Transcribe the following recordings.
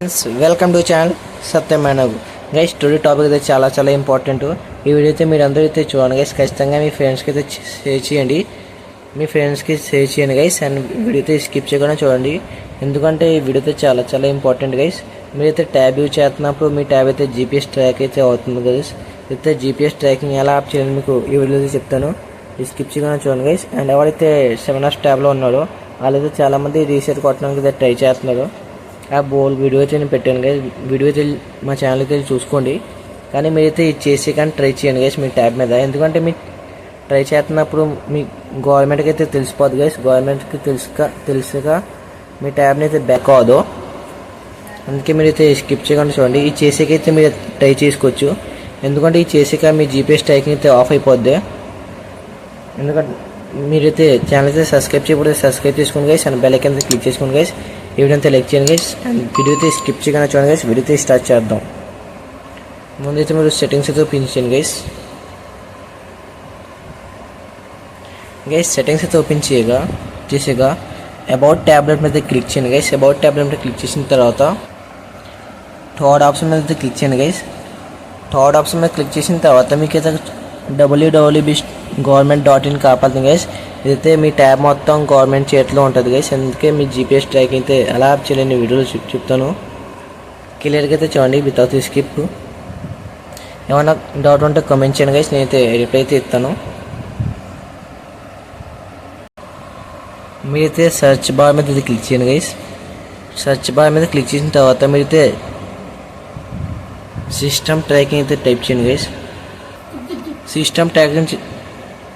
Welcome to channel సత్యమైనవ్ guys. Today topic అయితే చాలా ఇంపార్టెంట్. ఈ వీడియో అయితే మీరు అందరూ అయితే చూడండి గైస్. ఖచ్చితంగా మీ ఫ్రెండ్స్కి అయితే షేర్ చేయండి, గైస్. అండ్ వీడియో అయితే స్కిప్ చేయకుండా చూడండి, ఎందుకంటే ఈ వీడియో అయితే చాలా ఇంపార్టెంట్ గైస్. మీరైతే ట్యాబ్ యూజ్ చేస్తున్నప్పుడు మీ ట్యాబ్ అయితే జీపీఎస్ ట్రాక్ అయితే అవుతుంది గైస్. అయితే జీపీఎస్ ట్రాకింగ్ ఎలా ఆప్ చేయాలి మీకు ఈ వీడియో అయితే చెప్తాను, స్కిప్ చేయకుండా చూడండి గైస్. అండ్ ఎవరైతే 7 ట్యాబ్లో ఉన్నాడో వాళ్ళైతే చాలామంది రీసెట్ కొట్టడానికి అయితే ట్రై చేస్తున్నారు. ఆ వీడియో అయితే నేను పెట్టాను గైస్. వీడియో అయితే మా ఛానల్కి వెళ్ళి చూసుకోండి. కానీ మీరైతే ఇది చేసి కానీ ట్రై చేయండి గైస్ మీ ట్యాబ్ మీద, ఎందుకంటే మీ ట్రై చేస్తున్నప్పుడు మీ గవర్నమెంట్కి అయితే తెలిసిపోదు గైస్. గవర్నమెంట్కి తెలుసుక మీ ట్యాబ్ని అయితే బ్యాక్ అవ్వదు. అందుకే మీరైతే స్కిప్ చేయకుండా చూడండి. ఈ చేసేకైతే మీరు ట్రై చేసుకోవచ్చు, ఎందుకంటే ఈ చేసాక మీ జీపీఎస్ ట్రాకింగ్ అయితే ఆఫ్ అయిపోద్ది. ఎందుకంటే మీరైతే ఛానల్ అయితే సబ్స్క్రైబ్ చేయకపోతే సబ్స్క్రైబ్ చేసుకోండి guys. And bell icon click చేసుకోండి గైస్. ఈ వీడియో అంతా లైక్ చేయండి గైస్. అండ్ వీడియో అయితే స్కిప్ చేయకుండా చూడండి గైస్. వీడియో అయితే స్టార్ట్ చేద్దాం. ముందైతే మీరు సెట్టింగ్స్ అయితే ఓపెన్ చేయండి గైస్. సెట్టింగ్స్ అయితే ఓపెన్ చేసాక అబౌట్ ట్యాబ్లెట్ మీద క్లిక్ చేయండి గైస్. అబౌట్ ట్యాబ్లెట్ మీద క్లిక్ చేసిన తర్వాత థర్డ్ ఆప్షన్ మీద అయితే క్లిక్ చేయండి గైస్. థర్డ్ ఆప్షన్ మీద క్లిక్ చేసిన తర్వాత మీకు అయితే www.government.in కాపాడుతుంది గైస్. ఇదైతే మీ ట్యాబ్ మొత్తం గవర్నమెంట్ చేతిలో ఉంటుంది గైస్. అందుకే మీ జీపీఎస్ ట్రాకింగ్ అయితే ఎలా ఆప్ చేయాలని వీడియోలో చెప్తాను. క్లియర్గా అయితే చూడండి వితౌట్ స్కిప్. ఏమన్నా డౌట్ ఉంటే కామెంట్ చేయండి గైస్, నేనైతే రిప్లై అయితే ఇస్తాను. మీరైతే సెర్చ్ బార్ మీద అయితే క్లిక్ చేయండి గైస్. సెర్చ్ బార్ మీద క్లిక్ చేసిన తర్వాత మీరైతే సిస్టమ్ ట్రాకింగ్ అయితే టైప్ చేయండి గైస్. సిస్టమ్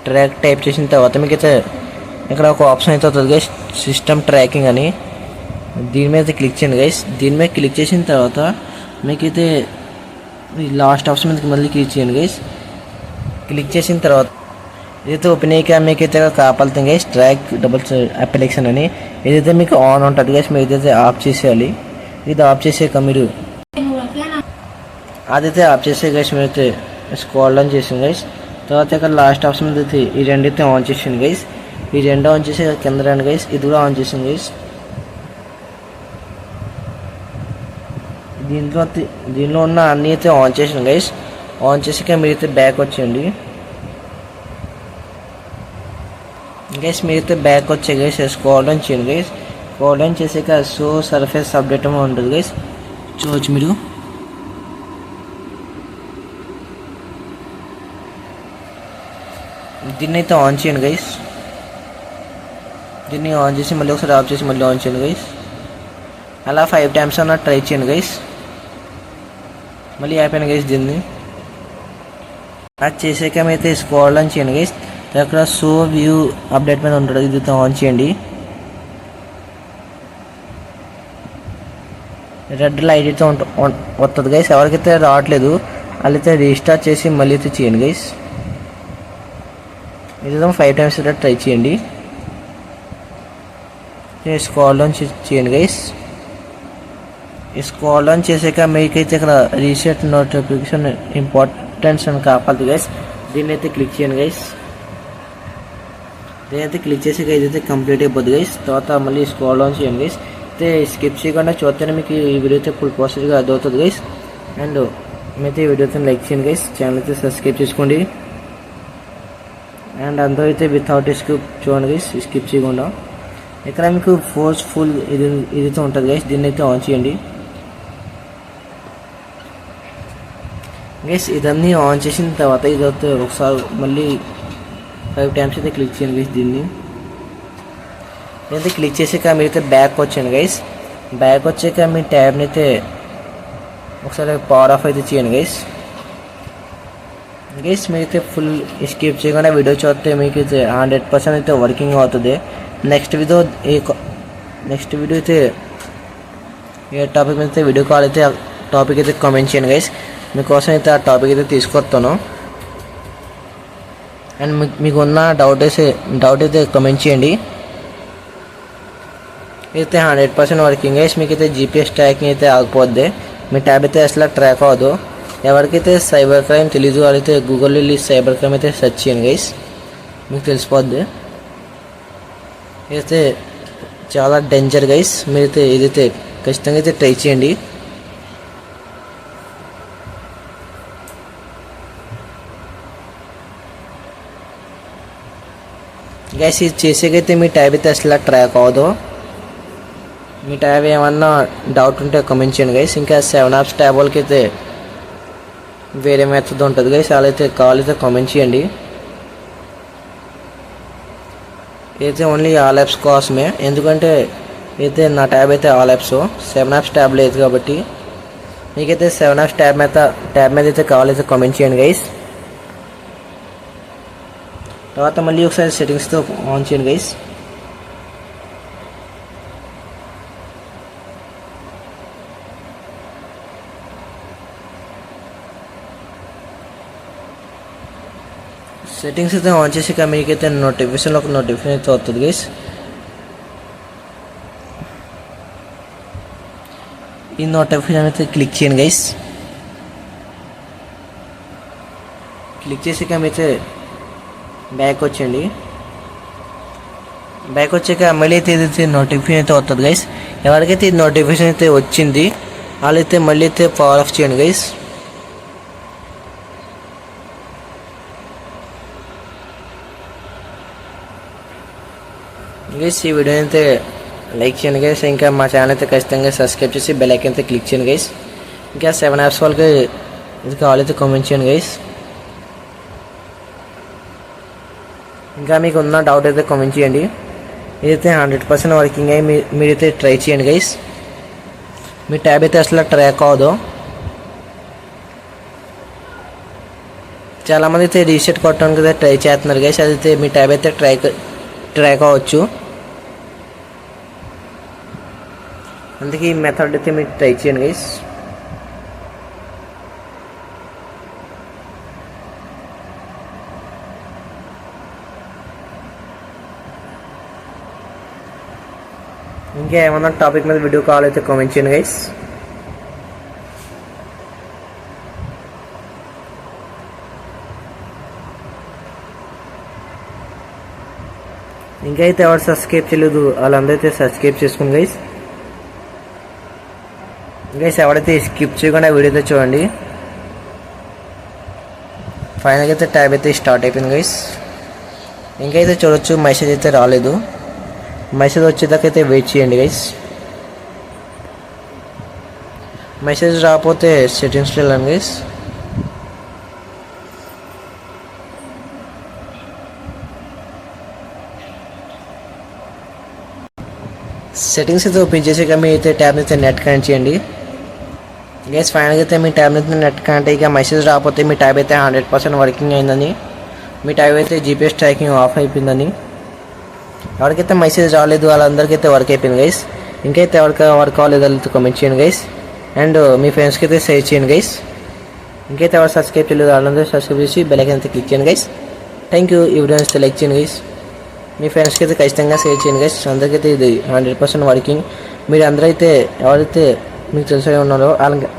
ట్రాక్ టైప్ చేసిన తర్వాత మీకు అయితే ఇక్కడ ఒక ఆప్షన్ అయితే అవుతుంది గైస్, సిస్టమ్ ట్రాకింగ్ అని. దీని మీద క్లిక్ చేయండి గైస్. దీని మీద క్లిక్ చేసిన తర్వాత మీకైతే లాస్ట్ ఆప్షన్ మీద మళ్ళీ క్లిక్ చేయండి గైస్. క్లిక్ చేసిన తర్వాత ఇదైతే ఓపెన్ అయ్యాక మీకైతే కాపాడుతుంది గైస్ ట్రాక్ డబుల్ అప్లికేషన్ అని. ఏదైతే మీకు ఆన్ ఉంటుంది గైస్, మీరు ఇదైతే ఆఫ్ చేసేయాలి. ఇది ఆఫ్ చేసాక మీరు అదైతే ఆఫ్ చేసే గైస్ మీరైతే స్క్రోల్ డౌన్ చేసింది గైస్. తర్వాత ఇక్కడ లాస్ట్ ఆప్షన్ అయితే ఈ రెండైతే ఆన్ చేసింది గైస్. ఈ రెండు ఆన్ చేసి కింద రండి గైస్. ఇది కూడా ఆన్ చేసింది గైస్. దీనిలో ఉన్న అన్నీ అయితే ఆన్ చేసింది గైస్. ఆన్ చేసాక మీరైతే బ్యాక్ వచ్చేయండి గైస్. మీరైతే బ్యాక్ వచ్చే గైస్ స్క్రోల్ డౌన్ చేయండి గైస్. స్క్రోల్ డౌన్ చేసాక షో సర్ఫేస్ అప్డేట్ ఉంటుంది గైస్, చూడవచ్చు మీరు. దీన్ని అయితే ఆన్ చేయండి గైస్. దీన్ని ఆన్ చేసి మళ్ళీ ఒకసారి ఆఫ్ చేసి మళ్ళీ ఆన్ చేయండి గైస్. అలా 5 టైమ్స్ అన్న ట్రై చేయండి గైస్. మళ్ళీ అయిపోయింది గైస్. దీన్ని అది చేసాక అయితే స్క్రోల్ డౌన్ చేయండి గైస్. అక్కడ షో వ్యూ అప్డేట్ మీద ఉంటుంది, ఇది ఆన్ చేయండి. రెడ్ లైట్ అయితే వస్తుంది గైస్. ఎవరికైతే రావట్లేదు వాళ్ళైతే రీస్టార్ట్ చేసి మళ్ళీ అయితే చేయండి గైస్. ఇది 5 టైమ్స్ అయితే ట్రై చేయండి. స్క్రోల్ డౌన్ చేయండి గైస్. స్క్రోల్ డౌన్ చేసాక మీకైతే ఇక్కడ రీసెట్ నోటిఫికేషన్ ఇంపార్టెన్స్ అని కాపాలి గైస్. దీన్ని అయితే క్లిక్ చేయండి గైస్. దీనైతే క్లిక్ చేసాక ఇదైతే కంప్లీట్ అయిపోద్ది గైస్. తర్వాత మళ్ళీ స్క్రోల్ డౌన్ చేయండి గైస్. అయితే స్కిప్ చేయకుండా చూస్తేనే మీకు ఈ వీడియో అయితే ఫుల్ ప్రాసెస్గా అర్థమవుతుంది గైస్. అండ్ మీరైతే ఈ వీడియోతో లైక్ చేయండి గైస్. ఛానల్ అయితే సబ్స్క్రైబ్ చేసుకోండి. అండ్ అందరూ అయితే వితౌట్ స్కిప్ చూడండి గైస్, స్కిప్ చేయకుండా. ఇక్కడ మీకు ఫోర్స్ఫుల్ ఇదైతే ఉంటుంది గైస్. దీన్ని అయితే ఆన్ చేయండి గైస్. ఇదన్నీ ఆన్ చేసిన తర్వాత ఇదైతే ఒకసారి మళ్ళీ 5 టైమ్స్ అయితే క్లిక్ చేయండి గైస్. దీన్ని ఇదైతే క్లిక్ చేసాక మీరైతే బ్యాక్ వచ్చాను గైస్. బ్యాక్ వచ్చాక మీ ట్యాబ్ని అయితే ఒకసారి పవర్ ఆఫ్ అయితే చేయండి గైస్. గైస్ మీరైతే ఫుల్ స్కిప్ చేయకుండా వీడియో చూస్తే మీకు అయితే 100% అయితే వర్కింగ్ అవుతుంది. నెక్స్ట్ వీడియో అయితే ఏ టాపిక్ మీద అయితే వీడియో కాల్ అయితే టాపిక్ అయితే కామెంట్ చేయండి గైస్. మీకోసం అయితే ఆ టాపిక్ అయితే తీసుకొస్తాను. అండ్ మీకు ఉన్న డౌట్ అయితే కామెంట్ చేయండి. అయితే 100% వర్కింగ్ గైస్. మీకైతే జీపీఎస్ ట్రాకింగ్ అయితే ఆగిపోద్ది, మీ ట్యాబ్ అయితే అసలు ట్రాక్ అవ్వదు. ఎవరికైతే సైబర్ క్రైమ్ తెలీదు వాళ్ళైతే గూగుల్లో వెళ్ళి సైబర్ క్రైమ్ అయితే సెర్చ్ చేయండి గైస్, మీకు తెలిసిపోద్ది. ఇదైతే చాలా డేంజర్ గైస్, మీరైతే ఇదైతే ఖచ్చితంగా అయితే ట్రై చేయండి. గైస్ ఇది చేసేకైతే మీ ట్యాబ్ అయితే అసలు ట్రాక్ అవ్వదు. మీ ట్యాబ్ ఏమన్నా డౌట్ ఉంటే కామెంట్ చేయండి గైస్. ఇంకా 7 apps ట్యాబ్ వాళ్ళకి అయితే వేరే మెథడ్ ఉంటుంది గైస్, అలా అయితే కావాలైతే కామెంట్ చేయండి. అయితే ఓన్లీ ఆల్ యాప్స్ కోసమే, ఎందుకంటే అయితే నా ట్యాబ్ అయితే ఆల్ యాప్స్ 7 apps ట్యాబ్ లేదు కాబట్టి. మీకైతే 7 apps ట్యాబ్ మీద అయితే కావాలైతే కామెంట్ చేయండి గైస్. తర్వాత మళ్ళీ ఒకసారి సెట్టింగ్స్తో ఆన్ చేయండి గైస్. సెట్టింగ్స్ అయితే ఆన్ చేసి మీకైతే నోటిఫికేషన్ అయితే వస్తుంది గైస్. ఈ నోటిఫికేషన్ అయితే క్లిక్ చేయండి గైస్. క్లిక్ చేసి మీరైతే బ్యాక్ వచ్చేయండి. బ్యాక్ వచ్చాక మళ్ళీ అయితే ఏదైతే నోటిఫికేషన్ అయితే వస్తుంది గైస్. ఎవరికైతే ఈ నోటిఫికేషన్ అయితే వచ్చింది వాళ్ళైతే మళ్ళీ అయితే పవర్ ఆఫ్ చేయండి గైస్. గైస్ ఈ వీడియో అయితే లైక్ చేయండి గైస్. ఇంకా మా ఛానల్ అయితే ఖచ్చితంగా సబ్స్క్రైబ్ చేసి బెల్ ఐకాన్ అయితే క్లిక్ చేయండి గైస్. ఇంకా 7 apps వాళ్ళకి ఇది కావాలైతే కామెంట్ చేయండి గైస్. ఇంకా మీకు ఉన్న డౌట్ అయితే కామెంట్ చేయండి. ఇదైతే 100% వర్కింగ్ అయ్యి మీరైతే ట్రై చేయండి గైస్. మీ ట్యాబ్ అయితే అసలు ట్రాక్ అవ్వదు. చాలామంది అయితే రీసెట్ కొట్టడానికి అయితే ట్రై చేస్తున్నారు గైస్, అదైతే మీ ట్యాబ్ అయితే ట్రాక్ అవ్వచ్చు. అందుకే ఈ మెథడ్ అయితే మీరు ట్రై చేయండి గైస్. ఇంకా ఏమన్నా టాపిక్ మీద వీడియో కావాలైతే కామెంట్ చేయండి గైస్. ఇంకా అయితే ఎవరు సబ్స్క్రైబ్ చేయలేదు వాళ్ళందరూ అయితే సబ్స్క్రైబ్ చేసుకోండి గైస్. గైస్ ఎవరైతే స్కిప్ చేయకుండా వీడియో అయితే చూడండి. ఫైనల్గా అయితే ట్యాబ్ అయితే స్టార్ట్ అయిపోయింది గైస్. ఇంకైతే చూడొచ్చు మెసేజ్ అయితే రాలేదు. మెసేజ్ వచ్చేదాకా అయితే వెయిట్ చేయండి గైస్. మెసేజ్ రాకపోతే సెట్టింగ్స్లో వెళ్ళండి గైస్. సెట్టింగ్స్ అయితే ఓపెన్ చేసాక మీ అయితే ట్యాబ్ని అయితే నెట్ కనెక్ట్ చేయండి గైస్. ఫైనల్గా అయితే మీ ట్యాబ్ని అయితే నెట్ కనెక్ట్ అయ్యాక మెసేజ్ రాకపోతే మీ ట్యాబ్ అయితే 100% వర్కింగ్ అయిందని, మీ ట్యాబ్ అయితే GPS ట్రాకింగ్ ఆఫ్ అయిపోయిందని. ఎవరికైతే మెసేజ్ రాలేదు వాళ్ళందరికీ అయితే వర్క్ అయిపోయింది గైస్. ఇంకైతే ఎవరికి వర్క్ అవ్వలేదు కామెంట్ చేయండి గైస్. అండ్ మీ ఫ్రెండ్స్కి అయితే షేర్ చేయండి గైస్. ఇంకైతే ఎవరు సబ్స్క్రైబ్ చేయలేదు వాళ్ళందరూ సబ్స్క్రైబ్ చేసి బెల్ ఐకాన్ అయితే క్లిక్ చేయండి గైస్. Thank you. ఈ వీడియో అయితే లైక్ చేయండి గైస్. మీ ఫ్రెండ్స్కి అయితే ఖచ్చితంగా షేర్ చేయండి గైస్. అందరికైతే ఇది 100% వర్కింగ్. మీరు అందరూ అయితే ఎవరైతే మీకు తెలిసే ఉన్నారో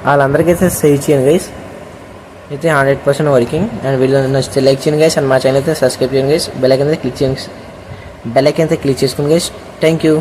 వాళ్ళందరికైతే షేర్ చేయండి గైస్. అయితే 100% వర్కింగ్. అండ్ వీడియో నచ్చితే లైక్ చేయండి గైస్. అండ్ మా ఛానల్ అయితే సబ్స్క్రైబ్ చేయండి గైస్. బెల్ ఐకాన్ అయితే క్లిక్ చేసుకోండి గైస్. Thank you.